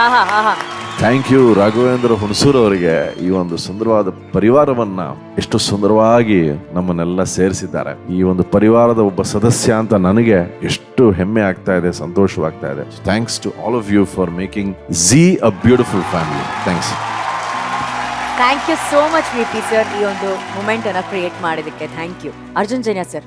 ಆಹಾ ಆಹಾ. Thank you Raghavendra Hunsur ಅವರಿಗೆ. ಈ ಒಂದು ಸುಂದರವಾದ ಪರಿವಾರವನ್ನ ಎಷ್ಟು ಸುಂದರವಾಗಿ ನಮ್ಮನ್ನೆಲ್ಲ ಸೇರಿಸಿದ್ದಾರೆ. ಈ ಒಂದು ಪರಿವಾರದ ಒಬ್ಬ ಸದಸ್ಯ ಅಂತ ನನಗೆ ಎಷ್ಟು ಹೆಮ್ಮೆ ಆಗ್ತಾ ಇದೆ, ಸಂತೋಷವಾಗ್ತಾ ಇದೆ. Thanks to all of you for making Zee a beautiful family. Thanks. Thank you so much V P sir, ಈ ಒಂದು ಮೂಮೆಂಟ್ ಅನ್ನ ಕ್ರಿಯೇಟ್ ಮಾಡಿದಕ್ಕೆ thank you. Arjun Janya sir,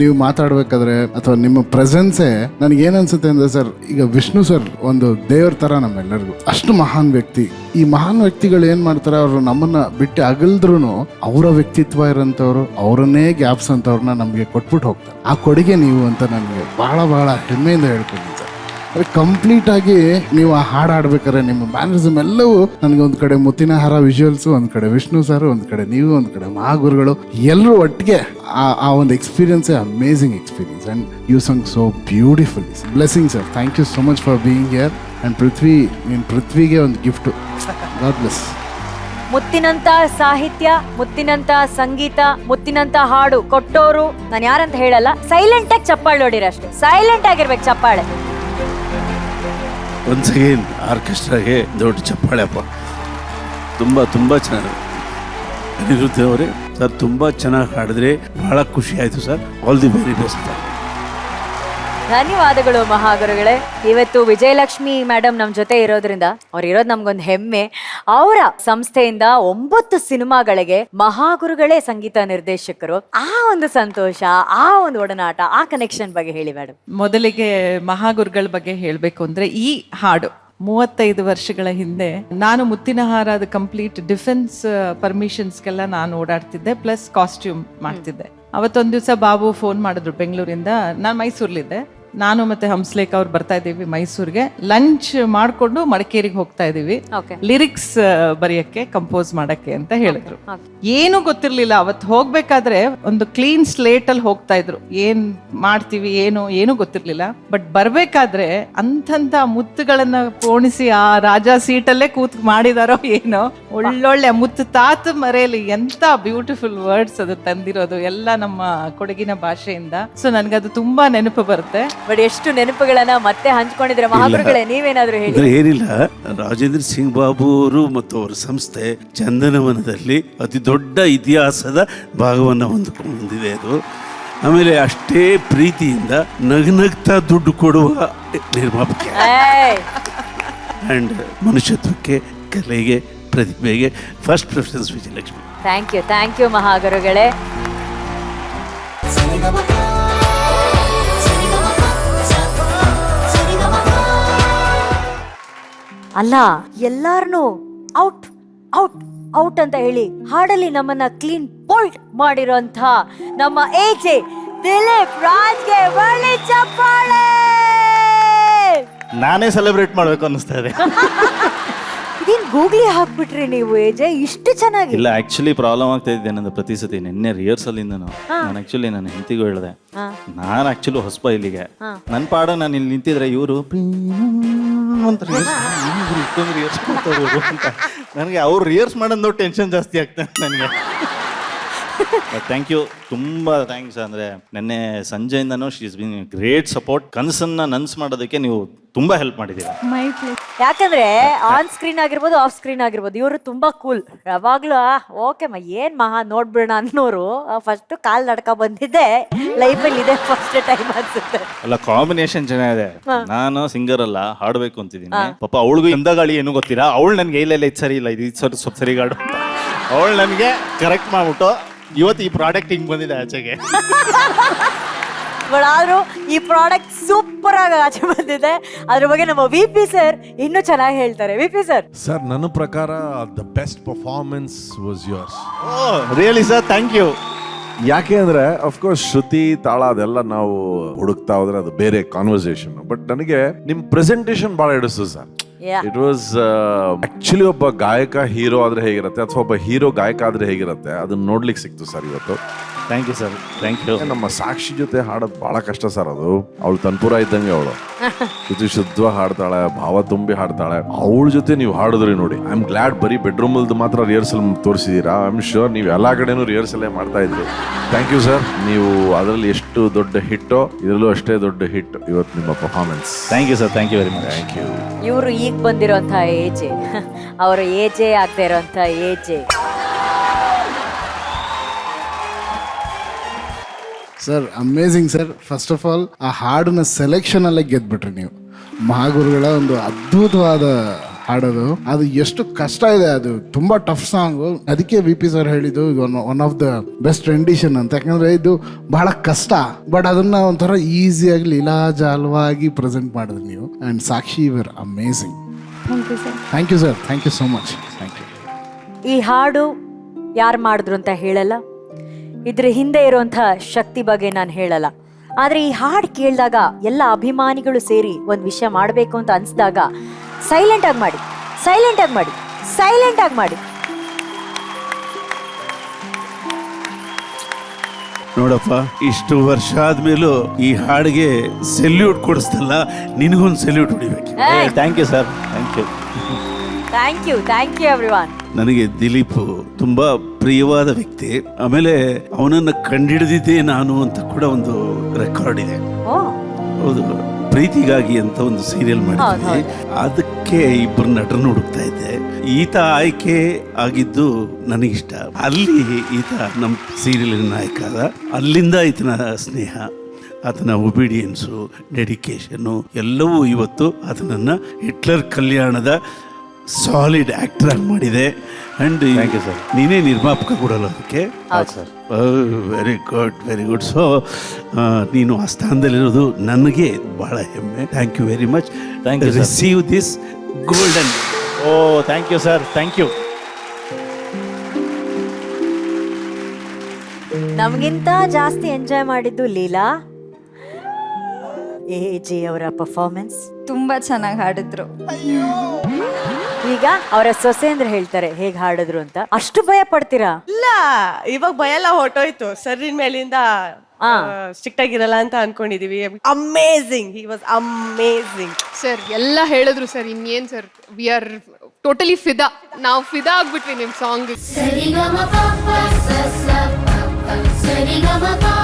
ನೀವು ಮಾತಾಡ್ಬೇಕಾದ್ರೆ ಅಥವಾ ನಿಮ್ಮ ಪ್ರೆಸೆನ್ಸೇ ನನಗೆ ಏನ್ ಅನ್ಸುತ್ತೆ ಅಂದ್ರೆ ಸರ್, ಈಗ ವಿಷ್ಣು ಸರ್ ಒಂದು ದೇವ್ರ ತರ ನಮ್ಮೆಲ್ಲರಿಗೂ. ಅಷ್ಟು ಮಹಾನ್ ವ್ಯಕ್ತಿ. ಈ ಮಹಾನ್ ವ್ಯಕ್ತಿಗಳು ಏನ್ ಮಾಡ್ತಾರೆ, ಅವರು ನಮ್ಮನ್ನ ಬಿಟ್ಟು ಅಗಲ್ದ್ರು ಅವರ ವ್ಯಕ್ತಿತ್ವ ಇರೋಂಥವ್ರು, ಅವರನ್ನೇ ಗ್ಯಾಪ್ಸ್ ಅಂತವ್ರನ್ನ ನಮಗೆ ಕೊಟ್ಬಿಟ್ಟು ಹೋಗ್ತಾರೆ. ಆ ಕೊಡುಗೆ ನೀವು ಅಂತ ನನಗೆ ಬಹಳ ಬಹಳ ಹೆಮ್ಮೆಯಿಂದ ಹೇಳ್ತೀನಿ ಸರ್. ಅದು ಕಂಪ್ಲೀಟ್ ಆಗಿ ನೀವು ಆ ಹಾಡು ಹಾಡ್ಬೇಕಾದ್ರೆ ನಿಮ್ಮ ಮ್ಯಾನರಿಸಮ್ ಎಲ್ಲವೂ ನನಗೆ ಒಂದು ಕಡೆ ಮುತ್ತಿನ ಹಾರ ವಿಜುವಲ್ಸು, ಒಂದು ಕಡೆ ವಿಷ್ಣು ಸರ್, ಒಂದು ಕಡೆ ನೀವು, ಒಂದು ಕಡೆ ಮಹಾಗುರುಗಳು, ಎಲ್ಲರೂ ಒಟ್ಟಿಗೆ ಆ ಒಂದು ಎಕ್ಸ್ಪೀರಿಯನ್ಸೇ amazing experience. And you sung so beautifully. Blessing sir. Thank you so much for being here. And ಪೃಥ್ವಿಗೆ ಒಂದು ಗಿಫ್ಟು. God bless. ಮುತ್ತಿನಂತ ಸಾಹಿತ್ಯ, ಮುತ್ತಿನಂತ ಸಂಗೀತ, ಮುತ್ತಿನಂತ ಹಾಡು ಕೊಟ್ಟೋರು ನಾನು ಯಾರಂತ ಹೇಳಲ್ಲ. ಸೈಲೆಂಟ್ ಆಗಿ ಚಪ್ಪಾಳೆ ನೋಡಿರ ಅಷ್ಟೇ. ಸೈಲೆಂಟ್ ಆಗಿರ್ಬೇಕು ಚಪ್ಪಾಳೆ. ಒನ್ಸ್ ಅಗೇನ್ ಆರ್ಕೆಸ್ಟ್ರಾಗೆ ದೊಡ್ಡ ಚಪ್ಪಾಳೆ ಅಪ್ಪ. ತುಂಬ ತುಂಬ ಚೆನ್ನಾಗಿ ಅನಿರುದ್ಧ ಅವರೇ ಸರ್, ತುಂಬ ಚೆನ್ನಾಗಿ ಹಾಡಿದ್ರೆ ಬಹಳ ಖುಷಿ ಆಯಿತು sir. All the very best. ಧನ್ಯವಾದಗಳು ಮಹಾಗುರುಗಳೇ. ಇವತ್ತು ವಿಜಯಲಕ್ಷ್ಮಿ ಮೇಡಮ್ ನಮ್ಮ ಜೊತೆ ಇರೋದ್ರಿಂದ, ಅವ್ರು ಇರೋದು ನಮ್ಗೊಂದು ಹೆಮ್ಮೆ. ಅವರ ಸಂಸ್ಥೆಯಿಂದ 9 ಸಿನಿಮಾಗಳಿಗೆ ಮಹಾಗುರುಗಳೇ ಸಂಗೀತ ನಿರ್ದೇಶಕರು. ಆ ಒಂದು ಸಂತೋಷ, ಆ ಒಂದು ಒಡನಾಟ, ಆ ಕನೆಕ್ಷನ್ ಬಗ್ಗೆ ಹೇಳಿ ಮೇಡಮ್. ಮೊದಲಿಗೆ ಮಹಾಗುರುಗಳ ಬಗ್ಗೆ ಹೇಳಬೇಕು ಅಂದ್ರೆ, ಈ ಹಾಡು 35 ವರ್ಷಗಳ ಹಿಂದೆ ನಾನು ಮುತ್ತಿನಹಾರ ಅದು ಕಂಪ್ಲೀಟ್ ಡಿಫೆನ್ಸ್ ಪರ್ಮಿಷನ್ಸ್ಗೆಲ್ಲ ನಾನು ಓಡಾಡ್ತಿದ್ದೆ, ಪ್ಲಸ್ ಕಾಸ್ಟ್ಯೂಮ್ ಮಾಡ್ತಿದ್ದೆ. ಅವತ್ತೊಂದು ದಿವಸ ಬಾಬು ಫೋನ್ ಮಾಡಿದ್ರು ಬೆಂಗಳೂರಿಂದ. ನಾನು ಮೈಸೂರ್ಲಿದ್ದೆ. ನಾನು ಮತ್ತೆ ಹಂಸಲೇಖ ಅವ್ರು ಬರ್ತಾ ಇದ್ದೀವಿ ಮೈಸೂರಿಗೆ. ಲಂಚ್ ಮಾಡ್ಕೊಂಡು ಮಡಿಕೇರಿಗೆ ಹೋಗ್ತಾ ಇದೀವಿ, ಲಿರಿಕ್ಸ್ ಬರೆಯಕ್ಕೆ, ಕಂಪೋಸ್ ಮಾಡಕ್ಕೆ ಅಂತ ಹೇಳಿದ್ರು. ಏನು ಗೊತ್ತಿರ್ಲಿಲ್ಲ. ಅವತ್ತು ಹೋಗ್ಬೇಕಾದ್ರೆ ಒಂದು ಕ್ಲೀನ್ ಸ್ಲೇಟ್ ಅಲ್ಲಿ ಹೋಗ್ತಾ ಇದ್ರು. ಏನ್ ಮಾಡ್ತೀವಿ ಏನು ಗೊತ್ತಿರ್ಲಿಲ್ಲ. ಬಟ್ ಬರ್ಬೇಕಾದ್ರೆ ಅಂಥಂತ ಮುತ್ತುಗಳನ್ನ ಪೋಣಿಸಿ ಆ ರಾಜ ಸೀಟಲ್ಲೇ ಕೂತ್ ಮಾಡಿದಾರೋ ಏನೋ. ಒಳ್ಳೊಳ್ಳೆ ಮುತ್ತು ತಾತ ಮರೆಯಲ್ಲಿ ಎಂತ ಬ್ಯೂಟಿಫುಲ್ ವರ್ಡ್ಸ್ ಅದು ತಂದಿರೋದು, ಎಲ್ಲ ನಮ್ಮ ಕೊಡಗಿನ ಭಾಷೆಯಿಂದ. ಸೊ ನನ್ಗದು ತುಂಬಾ ನೆನಪು ಬರುತ್ತೆ. ಬಟ್ ಎಷ್ಟು ನೆನಪುಗಳನ್ನ ಮತ್ತೆ ಹಂಚ್ಕೊಂಡಿದ್ರೆ ಮಹಾಗುರುಗಳೇ, ನೀವೇನಾದ್ರೂ ಹೇಳಿ. ಏನಿಲ್ಲ, ರಾಜೇಂದ್ರ ಸಿಂಗ್ ಬಾಬು ಅವರು ಮತ್ತು ಅವರ ಸಂಸ್ಥೆ ಚಂದನವನದಲ್ಲಿ ಅತಿ ದೊಡ್ಡ ಇತಿಹಾಸದ ಭಾಗವನ್ನು ಹೊಂದಿದೆ ಅದು. ಆಮೇಲೆ ಅಷ್ಟೇ ಪ್ರೀತಿಯಿಂದ ನಗ್ನಗ್ತಾ ದುಡ್ಡು ಕೊಡುವ ನಿರ್ಮಾಪಕ. ಆ್ಯಂಡ್ ಮನುಷ್ಯತ್ವಕ್ಕೆ, ಕಲೆಗೆ, ಪ್ರತಿಭೆಗೆ first preference Vijayalakshmi. Thank you ಮಹಾಗುರುಗಳೇ. ಅಲ್ಲ, ಎಲ್ಲಾರನು ಔಟ್ ಔಟ್ ಔಟ್ ಅಂತ ಹೇಳಿ ಹಾಡಲ್ಲಿ ನಮ್ಮನ್ನ ಕ್ಲೀನ್ ಬೋಲ್ಡ್ ಮಾಡಿರೋಂಥ ನಮ್ಮ ಎಜೆ ದಿಲೀಪ್ ರಾಜ್ಗೆ ಒಳ್ಳೆ ಚಪ್ಪಾಳೆ. ನಾನೇ ಸೆಲೆಬ್ರೇಟ್ ಮಾಡ್ಬೇಕು ಅನ್ನಿಸ್ತಾ ಇದೆ. ಇದೇನ್ ಗೂಗ್ಲಿ ಹಾಕ್ಬಿಟ್ರಿ ನೀವು ಎಜೆ, ಇಷ್ಟು ಚೆನ್ನಾಗಿ? ಇಲ್ಲ, ಆಕ್ಚುಲಿ ಪ್ರಾಬ್ಲಮ್ ಆಗ್ತಾ ಇದೆ ನಂದು. ಪ್ರತಿ ಸತಿ ನಿನ್ನೆ ರಿಹರ್ಸಲ್ ಇಂದ ನಾನು ಆಕ್ಚುಲಿ ನನ್ನ ಹೆಂಡತಿಗೂ ಹೇಳಿದೆ, ನಾನು ಆಕ್ಚುಲಿ ಹೊಸಬ ಇಲ್ಲಿಗೆ, ನನ್ನ ಪಾಡ ನಾನು ಇಲ್ಲಿ ನಿಂತಿದ್ರೆ ಇವರು ಅಂತ ರಿಹರ್ಸ್ ಮಾಡ್ತಾರೆ ಅಂತ. ನನಗೆ ಅವ್ರು ರಿಹರ್ಸ್ ಮಾಡೋದು ಟೆನ್ಷನ್ ಜಾಸ್ತಿ ಆಗ್ತದೆ ನನಗೆ. ಥ್ಯಾಂಕ್ ಯು, ತುಂಬಾ ಥ್ಯಾಂಕ್ಸ್. ಅಂದ್ರೆ ನೆನ್ನೆ ಸಂಜೆಯಿಂದನೂ she is been great support. ಕನಸನ್ನ ನನ್ಸ್ ಮಾಡೋದಕ್ಕೆ ನೀವು ತುಂಬಾ ಹೆಲ್ಪ್ ಮಾಡಿದ್ದೀರಾ. ಯಾಕಂದ್ರೆ ಆನ್ ಸ್ಕ್ರೀನ್ ಆಗಿರ್ಬೋದು, ಆಫ್ ಸ್ಕ್ರೀನ್ ಆಗಿರ್ಬೋದು, ಇವರು ತುಂಬಾ ಕೂಲ್. ಯಾವಾಗ್ಲೂ ಓಕೆ ಏನ್ ಮಹಾ ನೋಡ್ಬಿಡೋಣ ಅನ್ನೋರು ಫಸ್ಟ್ ಕಾಲ್ ನಡ್ಕ ಬಂದಿದ್ದೆ ಲೈಫಲ್ಲಿ ಇದೆ ಫಸ್ಟ್ ಟೈಮ್ ಅನ್ಸುತ್ತೆ. ಅಲ್ಲ, ಕಾಂಬಿನೇಷನ್ ಚೆನ್ನಾಗಿದೆ. ನಾನು ಸಿಂಗರ್ ಅಲ್ಲ, ಹಾಡ್ಬೇಕು ಅಂತಿದ್ದೀನಿ. ಪಾಪ ಅವಳಿಗೂ ಎಂದಗಾಳಿ ಏನು ಗೊತ್ತಿಲ್ಲ. ಅವಳು ನನ್ಗೆ ಇಲ್ಲ ಇದು ಸರಿ ಇಲ್ಲ, ಇದು ಸ್ವಲ್ಪ ಸರಿಗಾಡು. ಅವಳು ನನಗೆ ಕರೆಕ್ಟ್ ಮಾಡ್ಬಿಟ್ಟು ಇವತ್ತು ಈ ಪ್ರಾಡಕ್ಟ್ ಹಿಂಗ್ ಬಂದಿದೆ ಆಚೆಗೆ. ಆದ್ರೂ ಈ ಪ್ರಾಡಕ್ಟ್ ಸೂಪರ್ ಆಗಿ ಆಚೆ ಬಂದಿದೆ. ಅದ್ರ ಬಗ್ಗೆ ನಮ್ಮ ವಿ ಪಿ ಸರ್ ಇನ್ನೂ ಚೆನ್ನಾಗಿ ಹೇಳ್ತಾರೆ. V P sir. ಸರ್, ನನ್ನ ಪ್ರಕಾರ the best performance was yours. Really sir, thank you. ಯಾಕೆ ಅಂದ್ರೆ ಅಫ್ಕೋರ್ಸ್ ಶ್ರುತಿ, ತಾಳ ಅದೆಲ್ಲ ನಾವು ಹುಡುಕ್ತಾ ಹೋದ್ರೆ ಅದು ಬೇರೆ ಕಾನ್ವರ್ಸೇಷನ್. ಬಟ್ ನನಗೆ ನಿಮ್ ಪ್ರೆಸೆಂಟೇಶನ್ ಬಹಳ ಹಿಡಿಸ್ತು ಸರ್. ಇಟ್ ವಾಸ್ ಆಕ್ಚುಲಿ ಒಬ್ಬ ಗಾಯಕ ಹೀರೋ ಆದ್ರೆ ಹೇಗಿರುತ್ತೆ, ಅಥವಾ ಒಬ್ಬ ಹೀರೋ ಗಾಯಕ ಆದ್ರೆ ಹೇಗಿರುತ್ತೆ, ಅದನ್ನ ನೋಡ್ಲಿಕ್ಕೆ ಸಿಕ್ತು ಸರ್ ಇವತ್ತು. Thank you sir, thank you. ನಮ್ಮ ಸಾಕ್ಷಿ ಜೊತೆ ಹಾಡೋದು ಬಹಳ ಕಷ್ಟ ಸರ್. ಅದು ಅವಳು ತನ್ಪುರ ಇದ್ದಂಗೆ ಅವಳು ಇದು ಶುದ್ಧವಾಗಿ ಹಾಡ್ತಾಳೆ, ಭಾವ ತುಂಬಿ ಹಾಡ್ತಾಳೆ. ಅವಳ ಜೊತೆ ನೀವು ಹಾಡಿದ್ರಿ ನೋಡಿ, ಐ ಆಮ್ ಗ್ಲಾಡ್. ಬರೀ ಬೆಡ್ರೂಮ್ ಅಲ್ಲಿ ಮಾತ್ರ ರಿಹರ್ಸಲ್ ತೋರಿಸಿದೀರಾ, ಐ ಆಮ್ ಶೋರ್ ನೀವು ಎಲ್ಲಾ ಕಡೆನೂ ರಿಹರ್ಸಲ್ ಮಾಡ್ತಾ ಇದ್ರಿ. Thank you sir. ನೀವು ಅದರಲ್ಲಿ ಎಷ್ಟು ದೊಡ್ಡ ಹಿಟ್ಟೋ ಇದರಲ್ಲೂ ಅಷ್ಟೇ ದೊಡ್ಡ ಹಿಟ್ ಇವತ್ತು ನಿಮ್ಮ performance. Thank you sir, thank you very much. Thank you. ಇವರು ಈಗ ಬಂದಿರೋಂಥ ಏಜೆ, ಅವರ ಏಜೇ ಆಗದೆ ಇರೋಂಥ ಏಜೆ. Sir amazing sir. First of all ಆ ಹಾಡಿನ ಸೆಲೆಕ್ಷನ್ ಅಲ್ಲೇ ಗೆದ್ಬಿಟ್ರಿ ನೀವು. ಮಹಾಗುರುಗಳ ಒಂದು ಅದ್ಭುತವಾದ ಹಾಡೋದು, ಅದು ಎಷ್ಟು ಕಷ್ಟ ಇದೆ, ಅದು ತುಂಬಾ ಟಫ್ ಸಾಂಗು. ಅದಕ್ಕೆ VP ಸರ್ ಹೇಳಿದ್ದು ಇದು one of the best rendition ಅಂತ. ಯಾಕಂದ್ರೆ ಇದು ಬಹಳ ಕಷ್ಟ, ಬಟ್ ಅದನ್ನ ಒಂಥರ ಈಸಿಯಾಗಿ ಲೀಲಾಜಾಲವಾಗಿ ಪ್ರೆಸೆಂಟ್ ಮಾಡಿದ್ರಿ ನೀವು. And Sakshi your amazing. Thank you sir, thank you so much. Thank you. ಈ ಹಾಡು ಯಾರು ಮಾಡಿದ್ರು ಅಂತ ಹೇಳಲ್ಲ, ಇದ್ರ ಹಿಂದೆ ಇರುವಂಥ ಶಕ್ತಿ ಬಗ್ಗೆ ನಾನು ಹೇಳಲ್ಲ. ಆದರೆ ಈ ಹಾಡು ಕೇಳಿದಾಗ ಎಲ್ಲ ಅಭಿಮಾನಿಗಳು ಸೇರಿ ಒಂದು ವಿಷಯ ಮಾಡಬೇಕು ಅಂತ ಅನಿಸಿದಾಗ ಸೈಲೆಂಟ್ ಆಗಿ ಮಾಡಿ, ಸೈಲೆಂಟ್ ಆಗಿ ಮಾಡಿ, ಸೈಲೆಂಟ್ ಆಗಿ ಮಾಡಿ. ನೋಡಪ್ಪ, ಇಷ್ಟು ವರ್ಷ ಆದ್ಮೇಲೂ ಈ ಹಾಡಿಗೆ ಸೆಲ್ಯೂಟ್ ಕೊಡಿಸ್ತಲ್ಲ, ನಿನಗೊಂದು ಸೆಲ್ಯೂಟ್ ಹೊಡಿಬೇಕು. Thank you sir, thank you. Thank you everyone. ನನಗೆ ದಿಲೀಪ್ ತುಂಬಾ ಪ್ರಿಯವಾದ ವ್ಯಕ್ತಿ. ಆಮೇಲೆ ಅವನನ್ನ ಕಂಡಿಡಿದಿದ್ದೆ ನಾನು ಅಂತ ಕೂಡ ಒಂದು ರೆಕಾರ್ಡ್ ಇದೆ. ಓ, ಹೌದು, ಪ್ರೀತಿಗಾಗಿ ಅಂತ ಒಂದು ಸೀರಿಯಲ್ ಮಾಡಿದ್ವಿ. ಅದಕ್ಕೆ ಇಬ್ಬರು ನಟರನ್ನು ಹುಡುಕ್ತಾ ಇದ್ದೆ. ಈತ ಆಯ್ಕೆ ಆಗಿದ್ದು ನನಗಿಷ್ಟ. ಅಲ್ಲಿ ಈತ ನಮ್ಮ ಸೀರಿಯಲಿನ ನಾಯಕ ಆದ. ಅಲ್ಲಿಂದ ಈತನ ಸ್ನೇಹ, ಆತನ ಒಬಿಡಿಯನ್ಸು, ಡೆಡಿಕೇಶನ್ನು ಎಲ್ಲವೂ ಇವತ್ತು ಆತನನ್ನು ಹಿಟ್ಲರ್ ಕಲ್ಯಾಣದ ಸಾಲಿಡ್ ಆಕ್ಟರ್ ಆಗಿ ಮಾಡಿದೆ. And Thank you, sir. ನೀನೇ ನಿರ್ಮಾಪಕ ಕೊಡಲ್ಲ ಅದಕ್ಕೆ. Very good, very good. So ನೀನು ಆ ಸ್ಥಾನದಲ್ಲಿರೋದು ನನಗೆ ಬಹಳ ಹೆಮ್ಮೆ. Thank you very much. Thank you, sir. Receive this golden. Oh, thank you sir, thank you. ನಮಗಿಂತ ಜಾಸ್ತಿ ಎಂಜಾಯ್ ಮಾಡಿದ್ದು ಲೀಲಾ AJ ಅವರ ಪರ್ಫಾರ್ಮೆನ್ಸ್. ತುಂಬಾ ಚೆನ್ನಾಗಿ ಹಾಡಿದ್ರು. ಈಗ ಅವರ ಸೊಸೆ ಅಂದ್ರೆ ಹೇಳ್ತಾರೆ ಹೇಗೆ ಹಾಡಿದ್ರು ಅಂತ. ಅಷ್ಟು ಭಯ ಪಡ್ತೀರಾ? ಇಲ್ಲ, ಇವಾಗ ಭಯ ಎಲ್ಲ ಹೊಟ್ಟೋಯ್ತು. ಸರ್ರಿನ ಮೇಲಿಂದ ಸ್ಟ್ರಿಕ್ಟ್ ಆಗಿರಲ್ಲ ಅಂತ ಅನ್ಕೊಂಡಿದೀವಿ. Amazing, he was amazing. Sir ಎಲ್ಲ ಹೇಳಿದ್ರು ಸರ್. ಇನ್ನೇನ್ ಸರ್, ವಿ ಆರ್ ಟೋಟಲಿ ಫಿದಾ. ನಾವು ಫಿದಾ ಆಗ್ಬಿಟ್ವಿ ನಿಮ್ ಸಾಂಗ್. ಸರಿಗಮ ಪಪ್ಪ ಸಸ ಪಪ್ಪ ಸರಿಗಮ ಪಾ